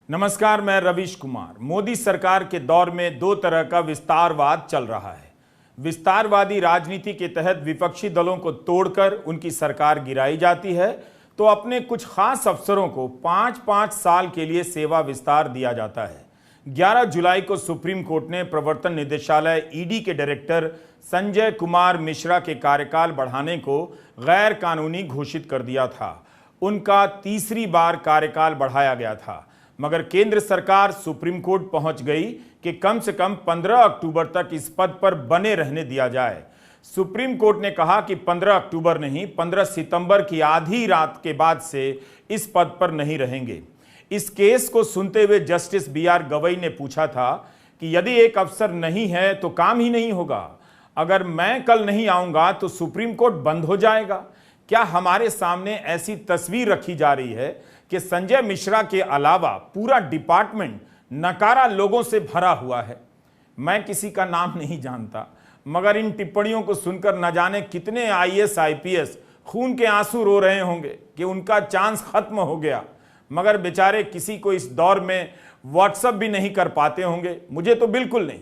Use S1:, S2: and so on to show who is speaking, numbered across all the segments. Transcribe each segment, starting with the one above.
S1: नमस्कार, मैं रवीश कुमार। मोदी सरकार के दौर में दो तरह का विस्तारवाद चल रहा है। विस्तारवादी राजनीति के तहत विपक्षी दलों को तोड़कर उनकी सरकार गिराई जाती है, तो अपने कुछ खास अफसरों को 5-5 साल के लिए सेवा विस्तार दिया जाता है। 11 जुलाई को सुप्रीम कोर्ट ने प्रवर्तन निदेशालय ईडी के डायरेक्टर संजय कुमार मिश्रा के कार्यकाल बढ़ाने को गैर कानूनी घोषित कर दिया था। उनका तीसरी बार कार्यकाल बढ़ाया गया था, मगर केंद्र सरकार सुप्रीम कोर्ट पहुंच गई कि कम से कम 15 अक्टूबर तक इस पद पर बने रहने दिया जाए। सुप्रीम कोर्ट ने कहा कि 15 अक्टूबर नहीं, 15 सितंबर की आधी रात के बाद से इस पद पर नहीं रहेंगे। इस केस को सुनते हुए जस्टिस BR गवई ने पूछा था कि यदि एक अफसर नहीं है तो काम ही नहीं होगा। अगर मैं कल नहीं आऊंगा तो सुप्रीम कोर्ट बंद हो जाएगा। क्या हमारे सामने ऐसी तस्वीर रखी जा रही है कि संजय मिश्रा के अलावा पूरा डिपार्टमेंट नकारा लोगों से भरा हुआ है? मैं किसी का नाम नहीं जानता, मगर इन टिप्पणियों को सुनकर न जाने कितने IAS IPS खून के आंसू रो रहे होंगे कि उनका चांस खत्म हो गया, मगर बेचारे किसी को इस दौर में व्हाट्सएप भी नहीं कर पाते होंगे। मुझे तो बिल्कुल नहीं।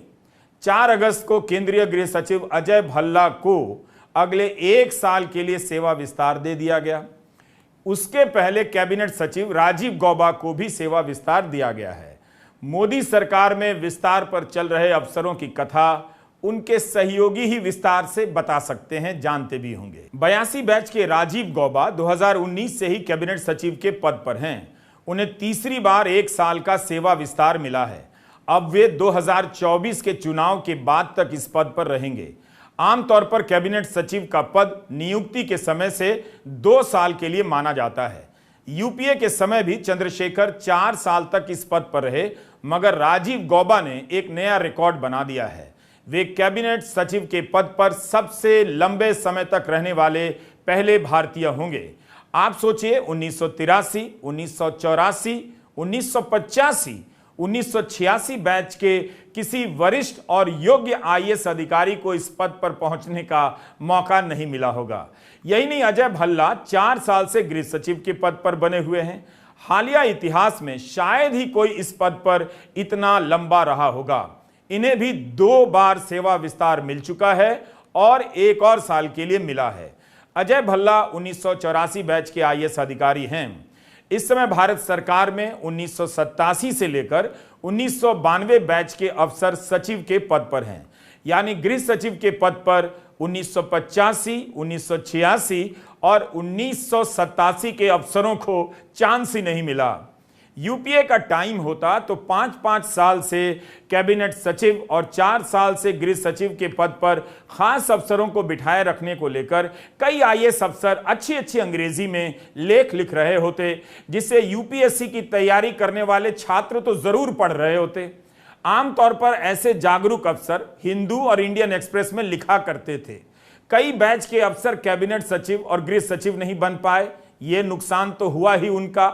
S1: 4 अगस्त को केंद्रीय गृह सचिव अजय भल्ला को अगले 1 साल के लिए सेवा विस्तार दे दिया गया। उसके पहले कैबिनेट सचिव राजीव गौबा को भी सेवा विस्तार दिया गया है। मोदी सरकार में विस्तार पर चल रहे अफसरों की कथा उनके सहयोगी ही विस्तार से बता सकते हैं, जानते भी होंगे। 82 बैच के राजीव गौबा 2019 से ही कैबिनेट सचिव के पद पर हैं। उन्हें तीसरी बार 1 साल का सेवा विस्तार मिला है। अब वे 2024 के चुनाव के बाद तक इस पद पर रहेंगे। आमतौर पर कैबिनेट सचिव का पद नियुक्ति के समय से 2 साल के लिए माना जाता है। यूपीए के समय भी चंद्रशेखर 4 साल तक इस पद पर रहे, मगर राजीव गौबा ने एक नया रिकॉर्ड बना दिया है। वे कैबिनेट सचिव के पद पर सबसे लंबे समय तक रहने वाले पहले भारतीय होंगे। आप सोचिए, 1983, 1984, 1985, 1986 बैच के किसी वरिष्ठ और योग्य IAS अधिकारी को इस पद पर पहुंचने का मौका नहीं मिला होगा। यही नहीं, अजय भल्ला 4 साल से गृह सचिव के पद पर बने हुए हैं। हालिया इतिहास में शायद ही कोई इस पद पर इतना लंबा रहा होगा। इन्हें भी 2 बार सेवा विस्तार मिल चुका है और 1 और साल के लिए मिला है। अजय भल्ला 1984 बैच के IAS अधिकारी हैं। इस समय भारत सरकार में 1987 से लेकर 1992 बैच के अफसर सचिव के पद पर हैं। यानी गृह सचिव के पद पर 1985, 1986 और 1987 के अफसरों को चांस ही नहीं मिला। यूपीए का टाइम होता तो 5-5 साल से कैबिनेट सचिव और 4 साल से गृह सचिव के पद पर खास अफसरों को बिठाए रखने को लेकर कई IAS अफसर अच्छी अंग्रेजी में लेख लिख रहे होते, जिससे यूपीएससी की तैयारी करने वाले छात्र तो जरूर पढ़ रहे होते। आमतौर पर ऐसे जागरूक अफसर हिंदू और इंडियन एक्सप्रेस में लिखा करते थे। कई बैच के अफसर कैबिनेट सचिव और गृह सचिव नहीं बन पाए। ये नुकसान तो हुआ ही उनका।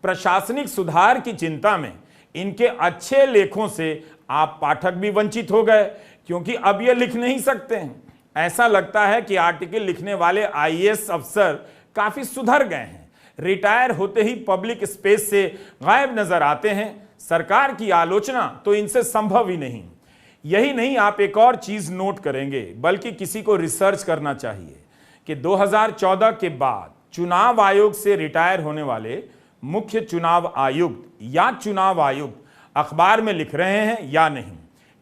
S1: प्रशासनिक सुधार की चिंता में इनके अच्छे लेखों से आप पाठक भी वंचित हो गए, क्योंकि अब ये लिख नहीं सकते हैं। ऐसा लगता है कि आर्टिकल लिखने वाले IAS अफसर काफी सुधर गए हैं। रिटायर होते ही पब्लिक स्पेस से गायब नजर आते हैं। सरकार की आलोचना तो इनसे संभव ही नहीं। यही नहीं, आप एक और चीज नोट करेंगे, बल्कि किसी को रिसर्च करना चाहिए कि 2014 के बाद चुनाव आयोग से रिटायर होने वाले मुख्य चुनाव आयुक्त या चुनाव आयुक्त अखबार में लिख रहे हैं या नहीं,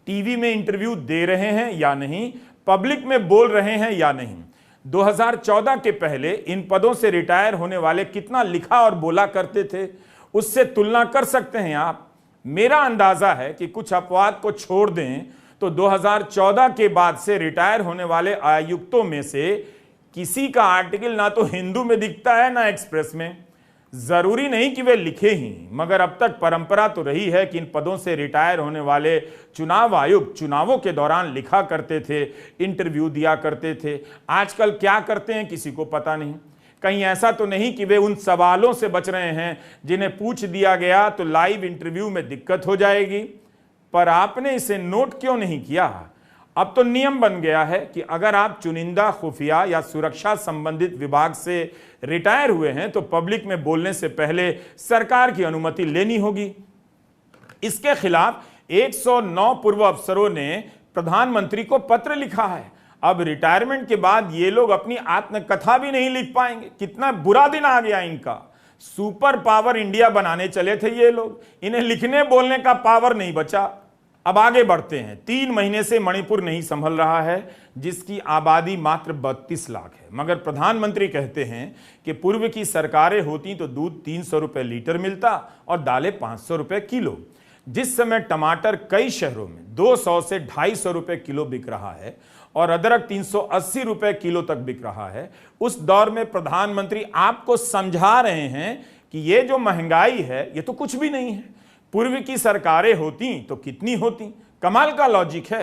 S1: टीवी में इंटरव्यू दे रहे हैं या नहीं, पब्लिक में बोल रहे हैं या नहीं। 2014 के पहले इन पदों से रिटायर होने वाले कितना लिखा और बोला करते थे, उससे तुलना कर सकते हैं आप। मेरा अंदाजा है कि कुछ अपवाद को छोड़ दें तो 2014 के बाद से रिटायर होने वाले आयुक्तों में से किसी का आर्टिकल ना तो हिंदू में दिखता है ना एक्सप्रेस में। जरूरी नहीं कि वे लिखे ही, मगर अब तक परंपरा तो रही है कि इन पदों से रिटायर होने वाले चुनाव आयुक्त चुनावों के दौरान लिखा करते थे, इंटरव्यू दिया करते थे। आजकल क्या करते हैं किसी को पता नहीं। कहीं ऐसा तो नहीं कि वे उन सवालों से बच रहे हैं जिन्हें पूछ दिया गया तो लाइव इंटरव्यू में दिक्कत हो जाएगी। पर आपने इसे नोट क्यों नहीं किया? अब तो नियम बन गया है कि अगर आप चुनिंदा खुफिया या सुरक्षा संबंधित विभाग से रिटायर हुए हैं तो पब्लिक में बोलने से पहले सरकार की अनुमति लेनी होगी। इसके खिलाफ 109 पूर्व अफसरों ने प्रधानमंत्री को पत्र लिखा है। अब रिटायरमेंट के बाद ये लोग अपनी आत्मकथा भी नहीं लिख पाएंगे। कितना बुरा दिन आ गया इनका। सुपर पावर इंडिया बनाने चले थे ये लोग, इन्हें लिखने बोलने का पावर नहीं बचा। अब आगे बढ़ते हैं। 3 महीने से मणिपुर नहीं संभल रहा है, जिसकी आबादी मात्र 32 लाख है, मगर प्रधानमंत्री कहते हैं कि पूर्व की सरकारें होती तो दूध 300 रुपए लीटर मिलता और दालें 500 रुपए किलो। जिस समय टमाटर कई शहरों में 200 से 250 रुपए किलो बिक रहा है और अदरक 380 रुपए किलो तक बिक रहा है, उस दौर में प्रधानमंत्री आपको समझा रहे हैं कि ये जो महंगाई है ये तो कुछ भी नहीं है। पूर्व की सरकारें होती तो कितनी होती। कमाल का लॉजिक है।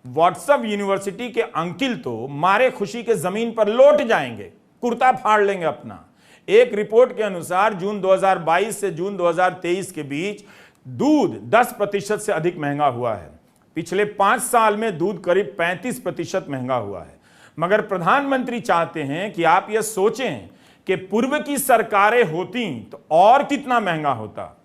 S1: व्हाट्सएप यूनिवर्सिटी के अंकिल तो मारे खुशी के जमीन पर लौट जाएंगे, कुर्ता फाड़ लेंगे अपना। एक रिपोर्ट के अनुसार जून 2022 से जून 2023 के बीच दूध 10% से अधिक महंगा हुआ है। पिछले 5 साल में दूध करीब 35% महंगा हुआ है। मगर प्रधानमंत्री चाहते हैं कि आप यह सोचें कि पूर्व की सरकारें होती तो और कितना महंगा होता।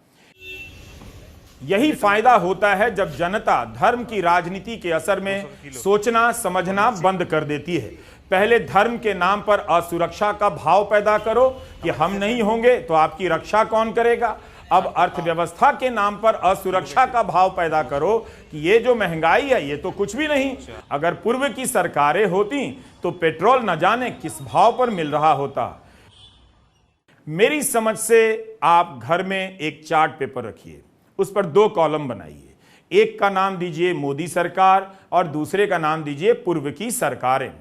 S1: यही फायदा होता है जब जनता धर्म की राजनीति के असर में सोचना समझना बंद कर देती है। पहले धर्म के नाम पर असुरक्षा का भाव पैदा करो कि हम नहीं होंगे तो आपकी रक्षा कौन करेगा। अब अर्थव्यवस्था के नाम पर असुरक्षा का भाव पैदा करो कि ये जो महंगाई है ये तो कुछ भी नहीं। अगर पूर्व की सरकारें होती तो पेट्रोल न जाने किस भाव पर मिल रहा होता। मेरी समझ से आप घर में एक चार्ट पेपर रखिए, उस पर 2 कॉलम बनाइए। एक का नाम दीजिए मोदी सरकार और दूसरे का नाम दीजिए पूर्व की सरकारें।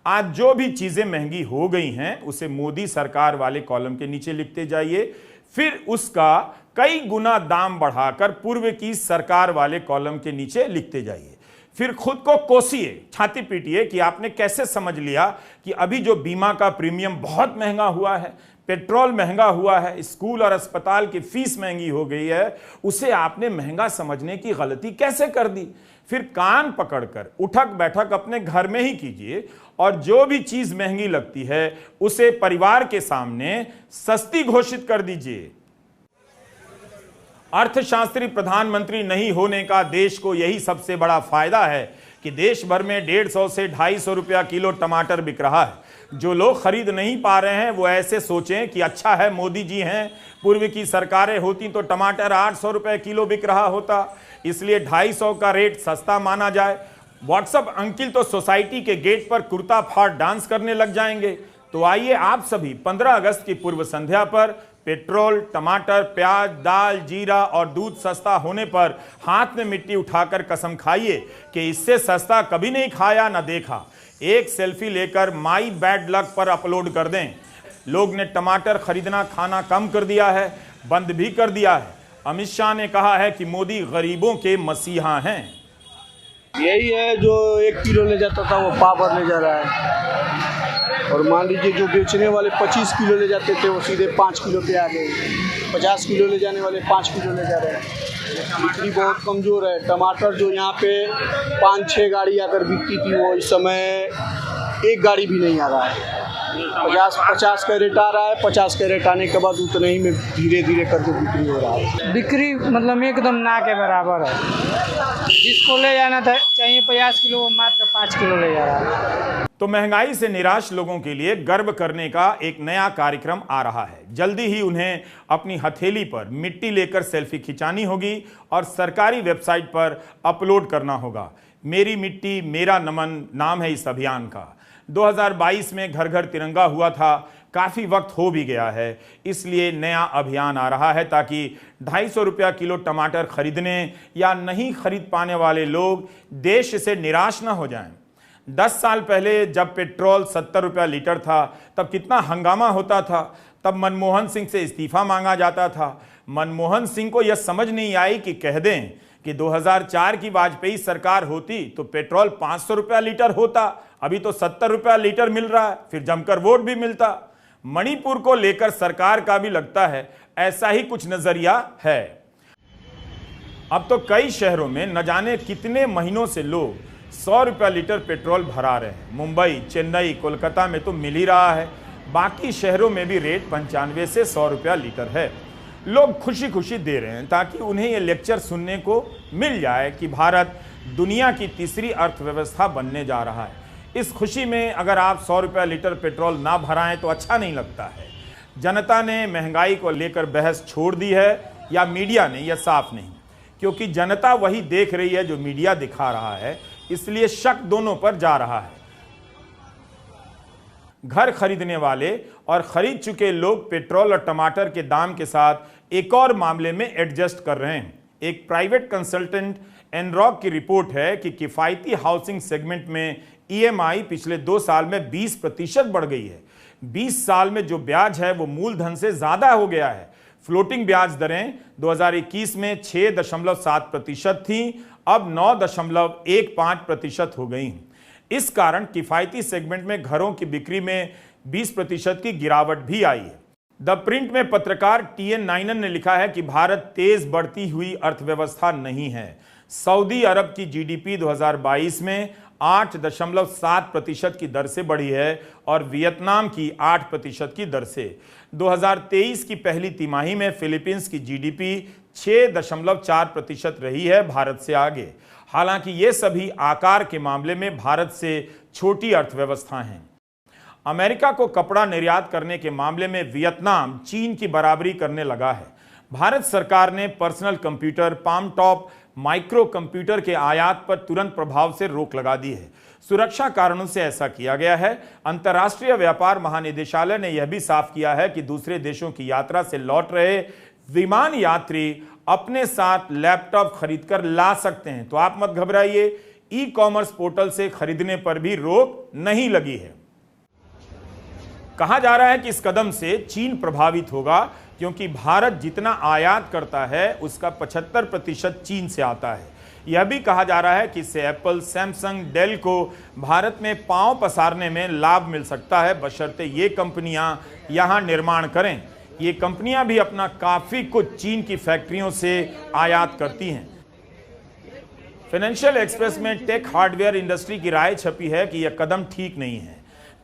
S1: आज जो भी चीजें महंगी हो गई हैं उसे मोदी सरकार वाले कॉलम के नीचे लिखते जाइए, फिर उसका कई गुना दाम बढ़ाकर पूर्व की सरकार वाले कॉलम के नीचे लिखते जाइए। फिर खुद को कोसिए, छाती पीटिए कि आपने कैसे समझ लिया कि अभी जो बीमा का प्रीमियम बहुत महंगा हुआ है, पेट्रोल महंगा हुआ है, स्कूल और अस्पताल की फीस महंगी हो गई है, उसे आपने महंगा समझने की गलती कैसे कर दी। फिर कान पकड़कर उठक बैठक अपने घर में ही कीजिए और जो भी चीज महंगी लगती है उसे परिवार के सामने सस्ती घोषित कर दीजिए। अर्थशास्त्री प्रधानमंत्री नहीं होने का देश को यही सबसे बड़ा फायदा है कि देश भर में 150 से 250 रुपया किलो टमाटर बिक रहा है। जो लोग खरीद नहीं पा रहे हैं वो ऐसे सोचें कि अच्छा है मोदी जी हैं, पूर्व की सरकारें होती तो टमाटर 800 रुपए किलो बिक रहा होता, इसलिए 250 का रेट सस्ता माना जाए। व्हाट्सएप अंकिल तो सोसाइटी के गेट पर कुर्ता फाड़ डांस करने लग जाएंगे। तो आइए आप सभी 15 अगस्त की पूर्व संध्या पर पेट्रोल, टमाटर, प्याज, दाल, जीरा और दूध सस्ता होने पर हाथ में मिट्टी उठाकर कसम खाइए कि इससे सस्ता कभी नहीं खाया न देखा। एक सेल्फी लेकर माई बैड लक पर अपलोड कर दें। लोग ने टमाटर खरीदना खाना कम कर दिया है, बंद भी कर दिया है। अमित शाह ने कहा है कि मोदी गरीबों के मसीहा हैं।
S2: यही है जो 1 किलो ले जाता था वो पावर ले जा रहा है, और मान लीजिए जो बेचने वाले 25 किलो ले जाते थे वो सीधे 5 किलो पे आ गए। 50 किलो ले जाने वाले 5 किलो ले जा रहे हैं। बिक्री बहुत कमज़ोर है। टमाटर जो यहाँ पे 5-6 गाड़ी आकर बिकती थी वो इस समय 1 गाड़ी भी नहीं आ रहा है। 50 का रेट आ रहा है। 50 का रेट आने के बाद उतने ही में धीरे धीरे करके बिक्री हो रहा है।
S3: बिक्री मतलब एकदम ना के बराबर है। जिसको ले जाना था चाहिए 50 किलो वो मात्र 5 किलो ले जा रहा है।
S1: तो महंगाई से निराश लोगों के लिए गर्व करने का एक नया कार्यक्रम आ रहा है। जल्दी ही उन्हें अपनी हथेली पर मिट्टी लेकर सेल्फी खिंचानी होगी और सरकारी वेबसाइट पर अपलोड करना होगा। मेरी मिट्टी मेरा नमन नाम है इस अभियान का। 2022 में घर घर तिरंगा हुआ था, काफ़ी वक्त हो भी गया है, इसलिए नया अभियान आ रहा है ताकि 250 रुपया किलो टमाटर खरीदने या नहीं खरीद पाने वाले लोग देश से निराश ना हो जाएं। 10 साल पहले जब पेट्रोल 70 रुपया लीटर था तब कितना हंगामा होता था। तब मनमोहन सिंह से इस्तीफा मांगा जाता था। मनमोहन सिंह को यह समझ नहीं आई कि कह दें कि 2004 की वाजपेयी सरकार होती तो पेट्रोल 500 रुपया लीटर होता, अभी तो 70 रुपया लीटर मिल रहा है, फिर जमकर वोट भी मिलता। मणिपुर को लेकर सरकार का भी लगता है ऐसा ही कुछ नजरिया है। अब तो कई शहरों में न जाने कितने महीनों से लोग 100 रुपया लीटर पेट्रोल भरा रहे हैं। मुंबई, चेन्नई, कोलकाता में तो मिल ही रहा है। बाकी शहरों में भी रेट 95 से 100 रुपया लीटर है। लोग खुशी खुशी दे रहे हैं ताकि उन्हें यह लेक्चर सुनने को मिल जाए कि भारत दुनिया की तीसरी अर्थव्यवस्था बनने जा रहा है। इस खुशी में अगर आप 100 रुपये लीटर पेट्रोल ना भराएं तो अच्छा नहीं लगता है। जनता ने महंगाई को लेकर बहस छोड़ दी है या मीडिया ने, यह साफ नहीं, क्योंकि जनता वही देख रही है जो मीडिया दिखा रहा है, इसलिए शक दोनों पर जा रहा है। घर खरीदने वाले और खरीद चुके लोग पेट्रोल और टमाटर के दाम के साथ एक और मामले में एडजस्ट कर रहे हैं। एक प्राइवेट कंसल्टेंट एनरॉक की रिपोर्ट है कि किफायती हाउसिंग सेगमेंट में ईएमआई पिछले 2 साल में 20% बढ़ गई है। 20 साल में जो ब्याज है वो मूलधन से ज्यादा हो गया है। फ्लोटिंग ब्याज दरें 2021 में 6.7% थी, अब 9.15% हो गई। इस कारण किफायती सेगमेंट में घरों की बिक्री में 20% की गिरावट भी आई है। द प्रिंट में पत्रकार TN नाइनन ने लिखा है कि भारत तेज बढ़ती हुई अर्थव्यवस्था नहीं है। सऊदी अरब की जीडीपी 2022 में 8.7% की दर से बढ़ी है और वियतनाम की 8% की दर से। 2023 की पहली तिमाही में फिलीपींस की जीडीपी 6.4% रही है, भारत से आगे। हालांकि ये सभी आकार के मामले में भारत से छोटी अर्थव्यवस्था हैं। अमेरिका को कपड़ा निर्यात करने के मामले में वियतनाम चीन की बराबरी करने लगा है। भारत सरकार ने personal computer, palm top micro computer के आयात पर तुरंत प्रभाव से रोक लगा दी है। सुरक्षा कारणों से ऐसा किया गया है। अंतर्राष्ट्रीय व्यापार महानिदेशालय ने यह भी साफ किया है कि दूसरे देशों की यात्रा से लौट रहे विमान यात्री अपने साथ लैपटॉप खरीदकर ला सकते हैं, तो आप मत घबराइए, ई-कॉमर्स पोर्टल से खरीदने पर भी रोक नहीं लगी है। कहा जा रहा है कि इस कदम से चीन प्रभावित होगा, क्योंकि भारत जितना आयात करता है उसका 75% चीन से आता है। यह भी कहा जा रहा है कि इससे एप्पल, सैमसंग, डेल को भारत में पांव पसारने में लाभ मिल सकता है, बशर्ते ये कंपनियां यहां निर्माण करें। ये कंपनियां भी अपना काफी कुछ चीन की फैक्ट्रियों से आयात करती हैं। फाइनेंशियल एक्सप्रेस में टेक हार्डवेयर इंडस्ट्री की राय छपी है कि यह कदम ठीक नहीं है।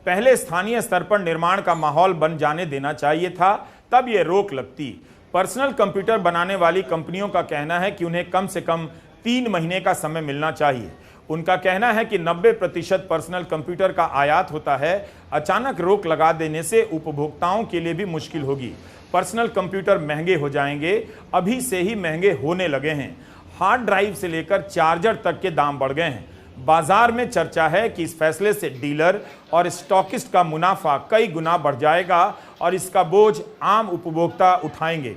S1: पहले स्थानीय स्तर पर निर्माण का माहौल बन जाने देना चाहिए था, तब यह रोक लगती। पर्सनल कंप्यूटर बनाने वाली कंपनियों का कहना है कि उन्हें कम से कम 3 महीने का समय मिलना चाहिए। उनका कहना है कि 90% पर्सनल कंप्यूटर का आयात होता है। अचानक रोक लगा देने से उपभोक्ताओं के लिए भी मुश्किल होगी। पर्सनल कंप्यूटर महंगे हो जाएंगे, अभी से ही महंगे होने लगे हैं। हार्ड ड्राइव से लेकर चार्जर तक के दाम बढ़ गए हैं। बाजार में चर्चा है कि इस फैसले से डीलर और स्टॉकिस्ट का मुनाफा कई गुना बढ़ जाएगा और इसका बोझ आम उपभोक्ता उठाएंगे।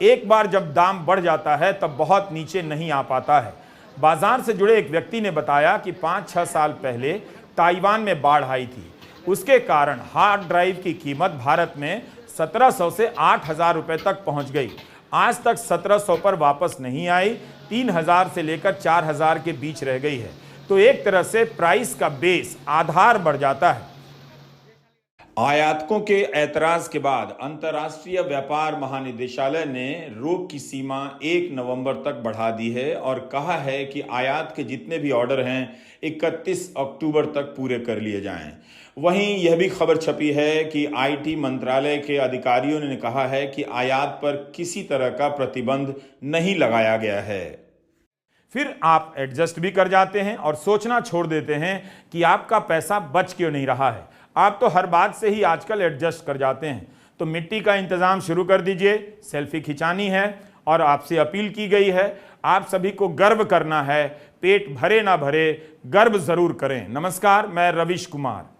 S1: एक बार जब दाम बढ़ जाता है तब बहुत नीचे नहीं आ पाता है। बाजार से जुड़े एक व्यक्ति ने बताया कि 5-6 साल पहले ताइवान में बाढ़ आई थी। उसके कारण हार्ड ड्राइव की कीमत भारत में 1700 से 8000 रुपए तक पहुंच गई। आज तक 1700 पर वापस नहीं आई, 3000 से लेकर 4000 के बीच रह गई है। तो एक तरह से प्राइस का बेस, आधार बढ़ जाता है। आयातकों के ऐतराज के बाद अंतर्राष्ट्रीय व्यापार महानिदेशालय ने रोक की सीमा 1 नवंबर तक बढ़ा दी है और कहा है कि आयात के जितने भी ऑर्डर हैं 31 अक्टूबर तक पूरे कर लिए जाएं। वहीं यह भी खबर छपी है कि आईटी मंत्रालय के अधिकारियों ने कहा है कि आयात पर किसी तरह का प्रतिबंध नहीं लगाया गया है। फिर आप एडजस्ट भी कर जाते हैं और सोचना छोड़ देते हैं कि आपका पैसा बच क्यों नहीं रहा है। आप तो हर बात से ही आजकल एडजस्ट कर जाते हैं। तो मिट्टी का इंतजाम शुरू कर दीजिए। सेल्फी खिंचानी है और आपसे अपील की गई है, आप सभी को गर्व करना है। पेट भरे ना भरे, गर्व जरूर करें। नमस्कार, मैं रविश कुमार।